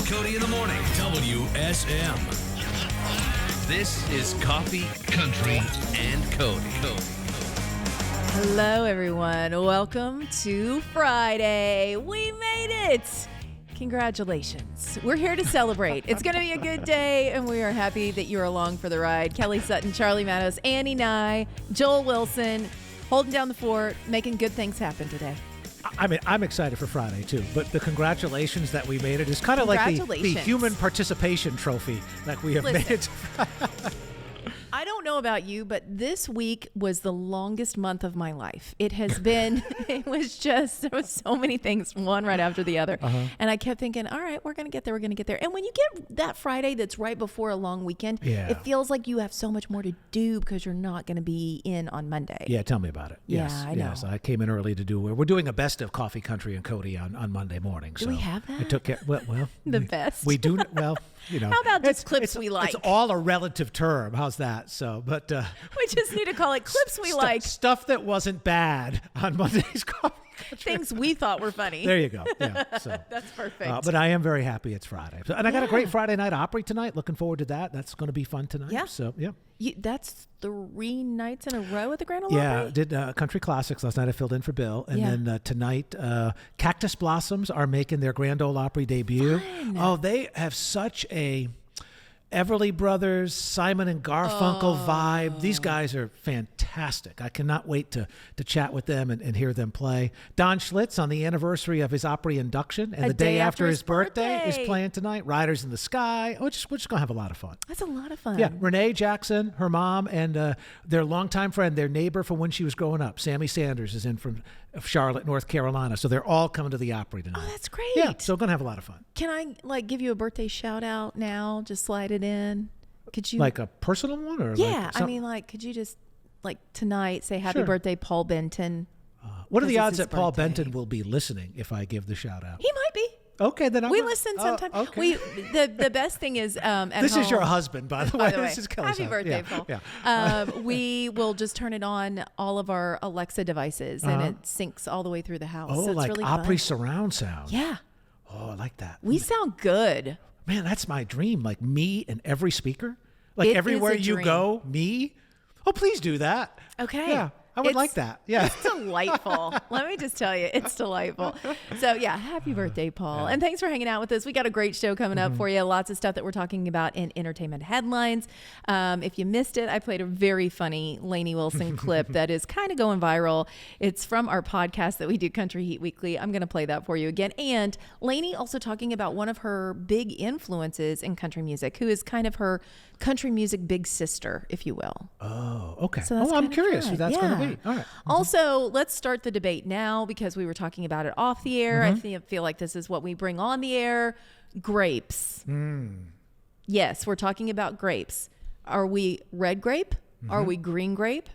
Cody in the morning. WSM. This is Coffee, Country, and Cody. Hello, everyone. Welcome to Friday. We made it. Congratulations. We're here to celebrate. It's going to be a good day, and we are happy that you're along for the ride. Kelly Sutton, Charlie Mattos, Annie Nye, Joel Wilson, holding down the fort, making good things happen today. I mean, I'm excited for Friday, too. But the congratulations that we made it is kind of like the human participation trophy that we have made it. I don't know about you, but this week was the longest month of my life. It has been, there was so many things, one right after the other. And I kept thinking, all right, we're going to get there. And when you get that Friday that's right before a long weekend, it feels like you have so much more to do because you're not going to be in on Monday. Yeah, tell me about it. Yeah, I know. Yes, I came in early to we're doing a best of Coffee, Country, and Cody on Monday morning. Do we have that? I took care, well the best. We do, well, you know. How about just clips we like? It's all a relative term. How's that? So, but we just need to call it clips we like. Stuff that wasn't bad on Monday's Coffee Country. Things we thought were funny. There you go. Yeah, so. That's perfect. But I am very happy it's Friday. And I got a great Friday night Opry tonight. Looking forward to that. That's going to be fun tonight. Yeah. So, yeah. That's 3 nights in a row at the Grand Ole Yeah, Opry? did Country Classics last night. I filled in for Bill. And then tonight, Cactus Blossoms are making their Grand Ole Opry debut. Fun. Oh, they have such a Everly Brothers, Simon and Garfunkel vibe. These guys are fantastic. I cannot wait to chat with them and hear them play. Don Schlitz on the anniversary of his Opry induction and the day after his birthday is playing tonight. Riders in the Sky. We're just going to have a lot of fun. That's a lot of fun. Yeah, Renee Jackson, her mom, and their longtime friend, their neighbor from when she was growing up, Sammy Sanders, is in from Charlotte, North Carolina. So they're all coming to the Opry tonight. Oh, that's great. Yeah, so we're going to have a lot of fun. Can I give you a birthday shout out now? Just slide it in. Could you like a personal one or could you just tonight say happy birthday Paul Benton? What are the odds that Paul Benton will be listening if I give the shout out? He might be. Okay, then we listen sometimes. Okay. The best thing is this home, is your husband, by the way. This is Kelly's happy birthday, Paul. Yeah. We will just turn it on all of our Alexa devices, and it syncs all the way through the house. Oh, so it's like really Opry fun. surround sound. Yeah. Oh, I like that. We sound good. Man, that's my dream. Like me and every speaker. Like everywhere you go, me. Oh, please do that. Okay. Yeah. I would like that. Yeah. It's delightful. Let me just tell you, it's delightful. So yeah, happy birthday, Paul. And thanks for hanging out with us. We got a great show coming up for you. Lots of stuff that we're talking about in entertainment headlines. If you missed it, I played a very funny Lainey Wilson clip that is kind of going viral. It's from our podcast that we do, Country Heat Weekly. I'm going to play that for you again. And Lainey also talking about one of her big influences in country music, who is kind of her country music big sister, if you will. Oh, okay. So I'm curious who that's going to be. All right. Also, let's start the debate now because we were talking about it off the air. I feel like this is what we bring on the air. Grapes. Yes, we're talking about grapes. Are we red grape? Are we green grape?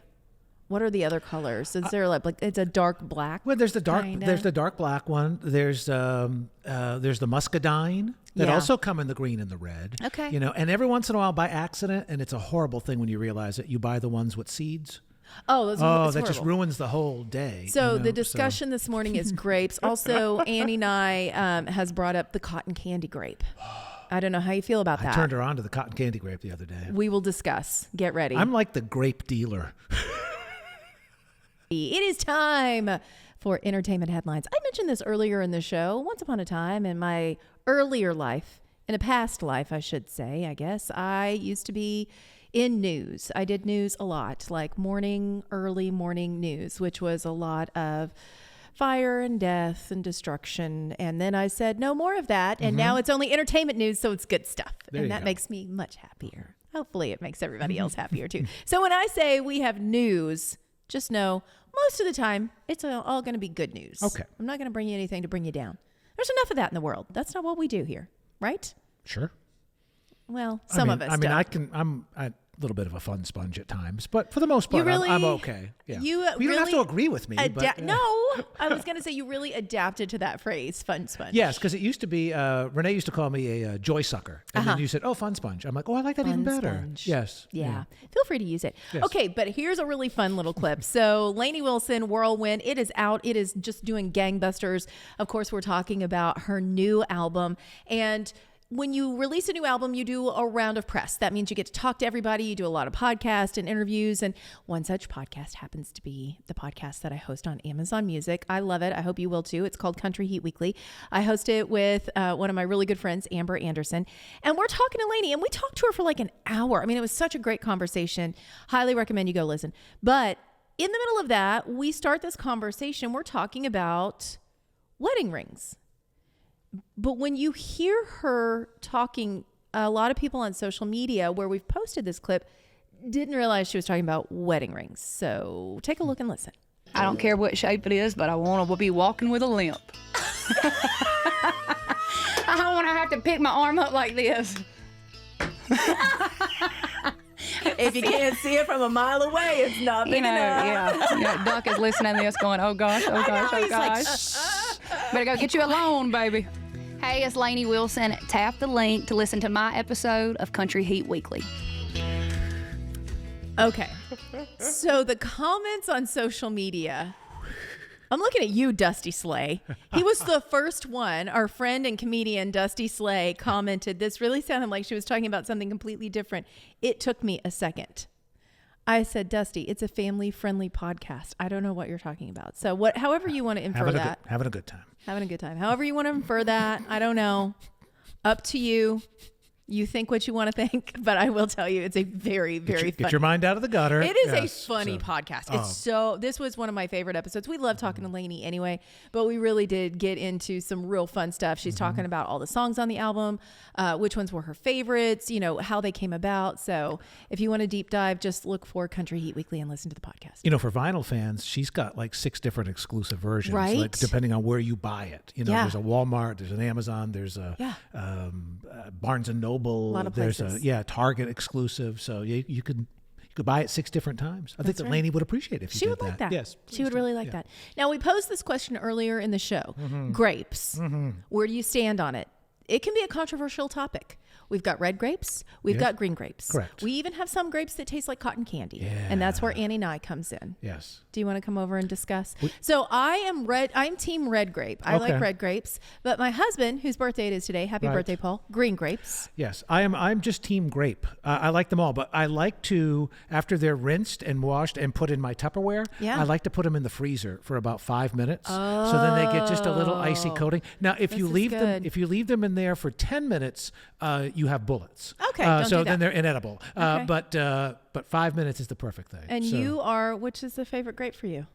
What are the other colors? Is there like it's a dark black? Well, there's the dark black one. There's the muscadine that also come in the green and the red. Okay. And every once in a while by accident, and it's a horrible thing when you realize it, you buy the ones with seeds. Oh, that just ruins the whole day. So the discussion this morning is grapes. Also, Annie Nye has brought up the cotton candy grape. I don't know how you feel about that. I turned her on to the cotton candy grape the other day. We will discuss. Get ready. I'm like the grape dealer. It is time for entertainment headlines. I mentioned this earlier in the show. Once upon a time in my earlier life, in a past life, I should say, I guess, I used to be in news. I did news a lot, like early morning news, which was a lot of fire and death and destruction. And then I said, no more of that. And now it's only entertainment news, so it's good stuff. And that makes me much happier. Hopefully it makes everybody else happier too. So when I say we have news, just know most of the time it's all going to be good news. Okay. I'm not going to bring you anything to bring you down. There's enough of that in the world. That's not what we do here, right? Sure. Well, some of us don't. I'm a little bit of a fun sponge at times, but for the most part, I'm okay. Yeah. You don't have to agree with me. No, I was going to say you really adapted to that phrase, fun sponge. Yes, because it used to be, Renee used to call me a joy sucker. And then you said, fun sponge. I'm like, I like that fun even better. Sponge. Yes. Yeah. Feel free to use it. Yes. Okay, but here's a really fun little clip. So Lainey Wilson, Whirlwind, it is out. It is just doing gangbusters. Of course, we're talking about her new album. And when you release a new album, you do a round of press. That means you get to talk to everybody. You do a lot of podcasts and interviews. And one such podcast happens to be the podcast that I host on Amazon Music. I love it. I hope you will too. It's called Country Heat Weekly. I host it with one of my really good friends, Amber Anderson. And we're talking to Lainey, and we talked to her for like an hour. I mean, it was such a great conversation. Highly recommend you go listen. But in the middle of that, we start this conversation. We're talking about wedding rings. But when you hear her talking, a lot of people on social media where we've posted this clip didn't realize she was talking about wedding rings. So take a look and listen. I don't care what shape it is, but I want to be walking with a limp. I don't want to have to pick my arm up like this. If you can't see it from a mile away, it's not big enough. Yeah. Duck is listening to this going, oh gosh, oh gosh, oh gosh. Better go get you a loan, baby. Hey, it's Lainey Wilson. Tap the link to listen to my episode of Country Heat Weekly. Okay. So the comments on social media, I'm looking at you, Dusty Slay. He was the first one. Our friend and comedian Dusty Slay commented, this really sounded like she was talking about something completely different. It took me a second. I said, Dusty, it's a family-friendly podcast. I don't know what you're talking about. So however you want to infer that. Having a good time. Having a good time. However you want to infer that, I don't know. Up to you. You think what you want to think, but I will tell you it's a very, very Get your mind out of the gutter. It is a funny podcast. This was one of my favorite episodes. We love talking to Lainey anyway, but we really did get into some real fun stuff. She's talking about all the songs on the album, which ones were her favorites, how they came about. So if you want to deep dive, just look for Country Heat Weekly and listen to the podcast. For vinyl fans, she's got like 6 different exclusive versions, right? Like depending on where you buy it. There's a Walmart, there's an Amazon, there's a Barnes and Noble. A lot of places. There's a Target exclusive. So you could buy it 6 different times. I think that Lainey would appreciate it if you did did that. She would like that. Yes, she would really like that. Now we posed this question earlier in the show. Grapes. Where do you stand on it? It can be a controversial topic. We've got red grapes. We've got green grapes. Correct. We even have some grapes that taste like cotton candy. And that's where Annie and I comes in. Yes. Do you want to come over and discuss? So I'm team red grape. I like red grapes. But my husband, whose birthday it is today, happy birthday, Paul, green grapes. Yes. I'm just team grape. I like them all, but I like to, after they're rinsed and washed and put in my Tupperware, I like to put them in the freezer for about 5 minutes. So then they get just a little icy coating. Now, if you leave them in there for 10 minutes, you have bullets. Okay, don't do that. Then they're inedible. Okay. But 5 minutes is the perfect thing. And you are, which is the favorite grape for you?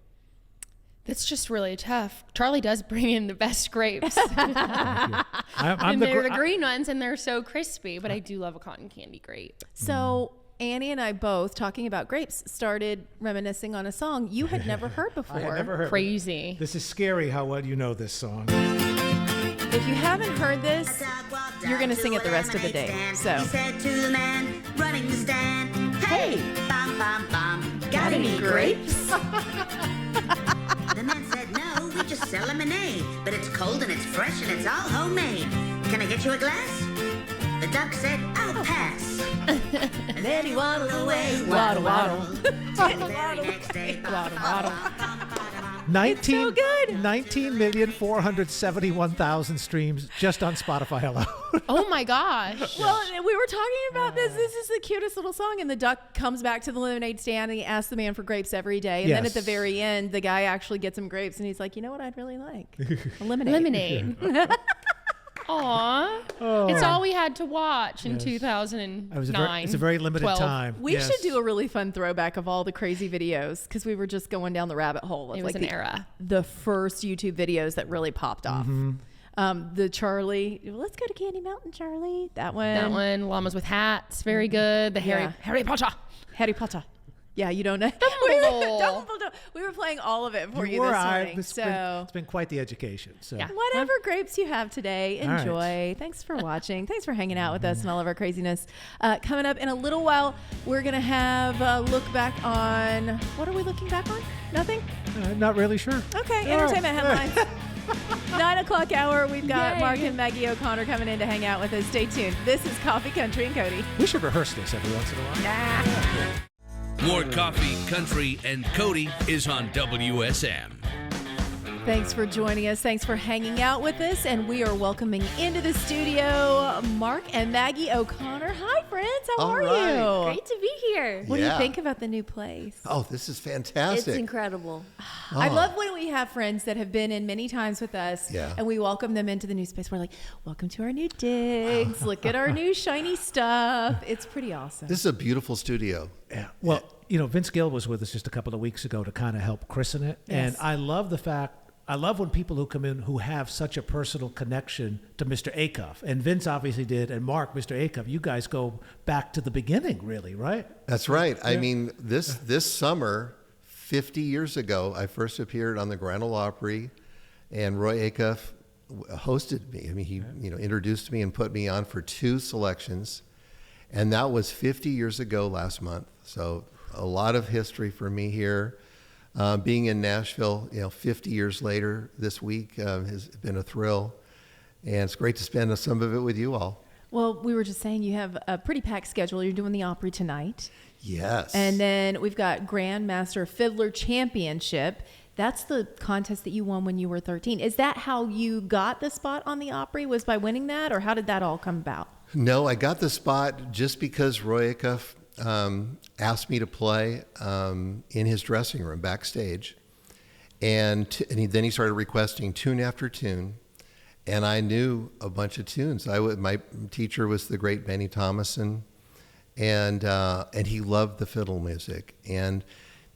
It's just really tough. Charlie does bring in the best grapes. I'm they're the green ones, and they're so crispy, but I do love a cotton candy grape. So Annie and I both, talking about grapes, started reminiscing on a song you had never heard before. I had never heard. Crazy. This is scary how well you know this song. If you haven't heard this, you're going to sing it the rest of the day. So, he said to the man running the stand, hey, bum, bum, bum, got any grapes? The man said, no, we just sell lemonade, but it's cold and it's fresh and it's all homemade. Can I get you a glass? The duck said, I'll pass. And then he waddled away, waddle, waddle. Till the very next day, waddle, waddle. 19,471,000 streams just on Spotify alone. Oh my gosh. Well, we were talking about this. This is the cutest little song. And the duck comes back to the lemonade stand and he asks the man for grapes every day. And then at the very end, the guy actually gets him grapes. And he's like, you know what I'd really like? A lemonade. Lemonade. Aw. Oh. It's all we had to watch in 2009. It's a very limited 12. time. We should do a really fun throwback of all the crazy videos because we were just going down the rabbit hole. Of It was an era. The first YouTube videos that really popped off. The Charlie, let's go to Candy Mountain, Charlie. That one. Llamas with hats, very good. The Harry Potter. Harry Potter. Yeah, you don't know. Dumbledore. We were playing all of it for you were. this morning. It's been quite the education. So. Yeah. Whatever grapes you have today, enjoy. Right. Thanks for watching. Thanks for hanging out with us and all of our craziness. Coming up in a little while, we're going to have a look back on, what are we looking back on? Nothing? Not really sure. Okay, entertainment headlines. 9 o'clock hour, we've got Mark and Maggie O'Connor coming in to hang out with us. Stay tuned. This is Coffee, Country, and Cody. We should rehearse this every once in a while. More Coffee, Country, and Cody is on WSM. Thanks for joining us. Thanks for hanging out with us. And we are welcoming into the studio Mark and Maggie O'Connor. Hi, friends. How are you? Great to be here. What do you think about the new place? Oh, this is fantastic. It's incredible. I love when we have friends that have been in many times with us and we welcome them into the new space. We're like, welcome to our new digs. Look at our new shiny stuff. It's pretty awesome. This is a beautiful studio. Yeah. Well, you know, Vince Gill was with us just a couple of weeks ago to kind of help christen it. Yes. And I love when people who come in who have such a personal connection to Mr. Acuff. And Vince obviously did, and Mark, Mr. Acuff, you guys go back to the beginning, really, right? That's right. I mean, this summer, 50 years ago, I first appeared on the Grand Ole Opry, and Roy Acuff hosted me. I mean, he introduced me and put me on for 2 selections, and that was 50 years ago last month. So a lot of history for me here. Being in Nashville, 50 years later this week has been a thrill, and it's great to spend some of it with you all. Well, we were just saying you have a pretty packed schedule. You're doing the Opry tonight. Yes. And then we've got Grandmaster Fiddler Championship. That's the contest that you won when you were 13. Is that how you got the spot on the Opry, was by winning that, or how did that all come about? No, I got the spot just because Roy Acuff asked me to play in his dressing room backstage, and then he started requesting tune after tune, and I knew a bunch of tunes. My teacher was the great Benny Thomason, and he loved the fiddle music, and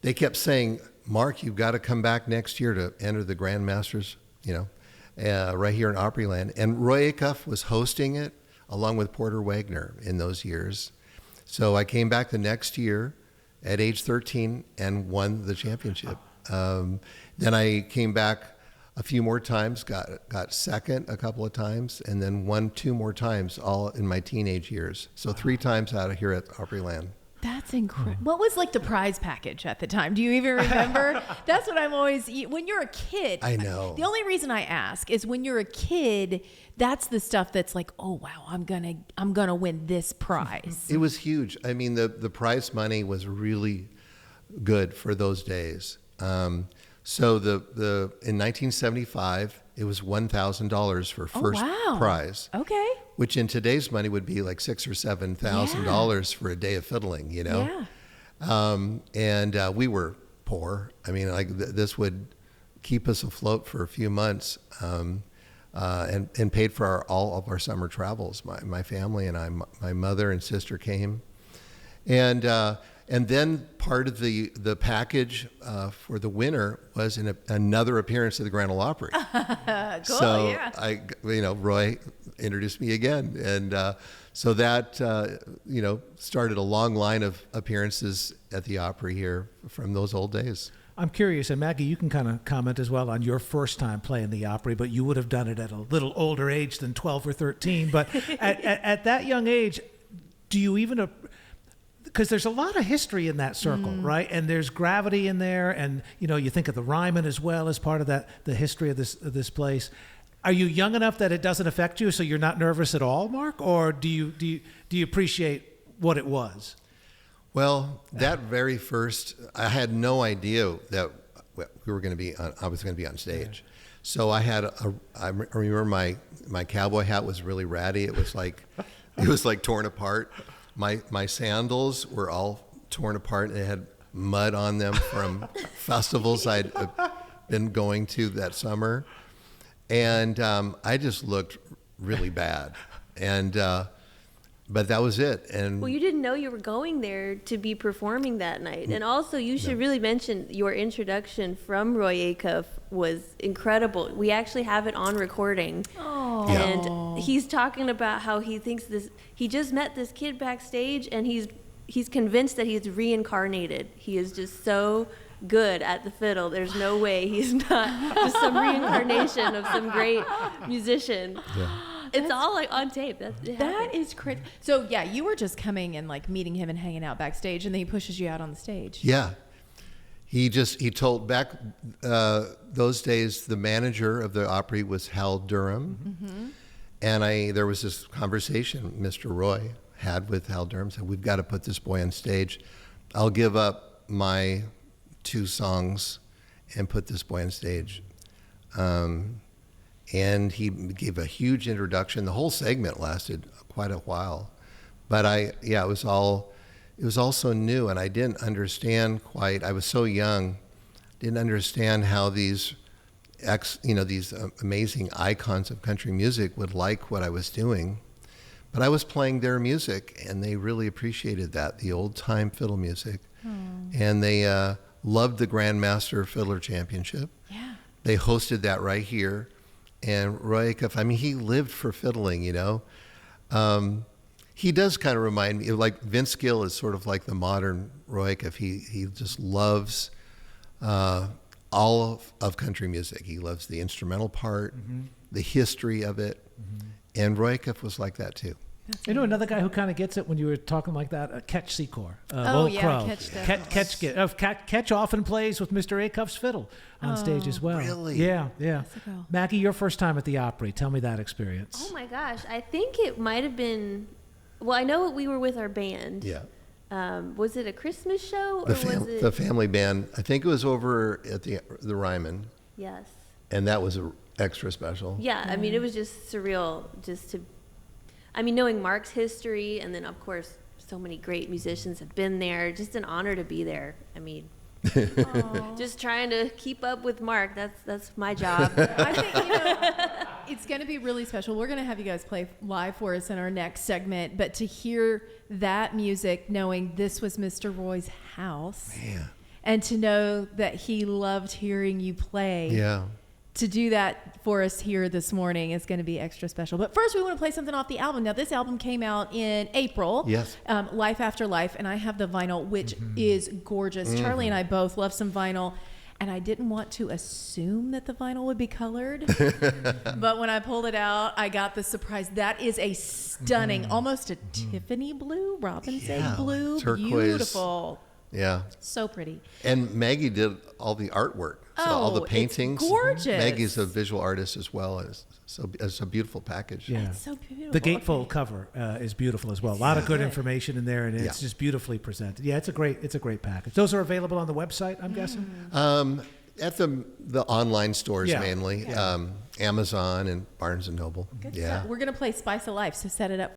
they kept saying, Mark, you've got to come back next year to enter the Grandmasters, right here in Opryland. And Roy Acuff was hosting it along with Porter Wagner in those years. So I came back the next year at age 13 and won the championship. Then I came back a few more times, got second a couple of times, and then won 2 more times, all in my teenage years. So 3 times out of here at Opryland. That's incredible. What was like the prize package at the time? Do you even remember? That's what I'm always, when you're a kid. I know. The only reason I ask is when you're a kid, that's the stuff that's like, oh wow, I'm gonna win this prize. It was huge. I mean, the prize money was really good for those days. So in 1975, it was $1,000 for first prize. Okay. Which in today's money would be like $6,000 or $7,000 for a day of fiddling, Yeah. And we were poor. I mean, this would keep us afloat for a few months, and paid for all of our summer travels. My family and I, my mother and sister came, and then part of the package for the winner was another appearance at the Grand Ole Opry. Cool, so yeah. Roy introduced me again, and so that started a long line of appearances at the Opry here from those old days. I'm curious, and Maggie, you can kind of comment as well on your first time playing the Opry, but you would have done it at a little older age than 12 or 13. But at that young age, do you even, because there's a lot of history in that circle, right? And there's gravity in there, and you think of the Ryman as well as part of the history of this place. Are you young enough that it doesn't affect you, so you're not nervous at all, Mark, or do you appreciate what it was? Well, that very first, I had no idea that I was going to be on stage. So I had I remember my cowboy hat was really ratty. It was like torn apart. My sandals were all torn apart, and they had mud on them from festivals I'd been going to that summer. And I just looked really bad. And but that was it. And well, you didn't know you were going there to be performing that night. And also, you should really mention your introduction from Roy Acuff was incredible. We actually have it on recording. Oh. And he's talking about how he thinks he just met this kid backstage, and he's convinced that he's reincarnated. He is just so good at the fiddle. There's no way he's not just some reincarnation of some great musician. Yeah. It's all like on tape. That is crazy. So yeah, you were just coming and like meeting him and hanging out backstage, and then he pushes you out on the stage. Yeah. He told back those days, the manager of the Opry was Hal Durham. Mm-hmm. And there was this conversation Mr. Roy had with Hal Durham, said, we've got to put this boy on stage. I'll give up my 2 songs and put this boy on stage. And he gave a huge introduction. The whole segment lasted quite a while, but it was all so new, and I didn't understand quite. I was so young, didn't understand how these amazing icons of country music would like what I was doing. But I was playing their music, and they really appreciated that, the old-time fiddle music. And they loved the Grandmaster Fiddler Championship. Yeah. They hosted that right here. And Roy Acuff, I mean, he lived for fiddling, you know. He does kind of remind me, like Vince Gill is sort of like the modern Roy Acuff. He just loves all of country music. He loves the instrumental part, the history of it. And Roy Acuff was like that too. You know another guy who kind of gets it when you were talking like that? Catch Secor. Catch often plays with Mr. Acuff's fiddle on stage as well. Really? Yeah. Maggie, your first time at the Opry. Tell me that experience. Oh my gosh, I think it might have been. Well, I know we were with our band. Yeah. Was it a Christmas show? The family band. I think it was over at the Ryman. Yes. And that was extra special. Yeah, I mean, it was just surreal knowing Mark's history, and then, of course, so many great musicians have been there. Just an honor to be there. I mean, just trying to keep up with Mark. That's my job. I think, it's going to be really special. We're going to have you guys play live for us in our next segment, but to hear that music, knowing this was Mr. Roy's house, and to know that he loved hearing you play. Yeah. To do that for us here this morning is going to be extra special. But first, we want to play something off the album. Now, this album came out in April. Yes. Life After Life, and I have the vinyl, which is gorgeous. Charlie and I both love some vinyl, and I didn't want to assume that the vinyl would be colored. But when I pulled it out, I got the surprise. That is a stunning, almost a Tiffany blue, Robin's egg blue. Turquoise. Beautiful. Yeah. So pretty. And Maggie did all the artwork. So all the paintings. It's gorgeous. Maggie's a visual artist as well. It's a beautiful package. Yeah. It's so beautiful. The gatefold cover is beautiful as well. A lot of good information in there, and it's just beautifully presented. Yeah, it's a great package. Those are available on the website, I'm guessing? At the online stores mainly. Yeah. Amazon and Barnes & Noble. Good yeah. stuff. We're going to play Spice of Life, so set it up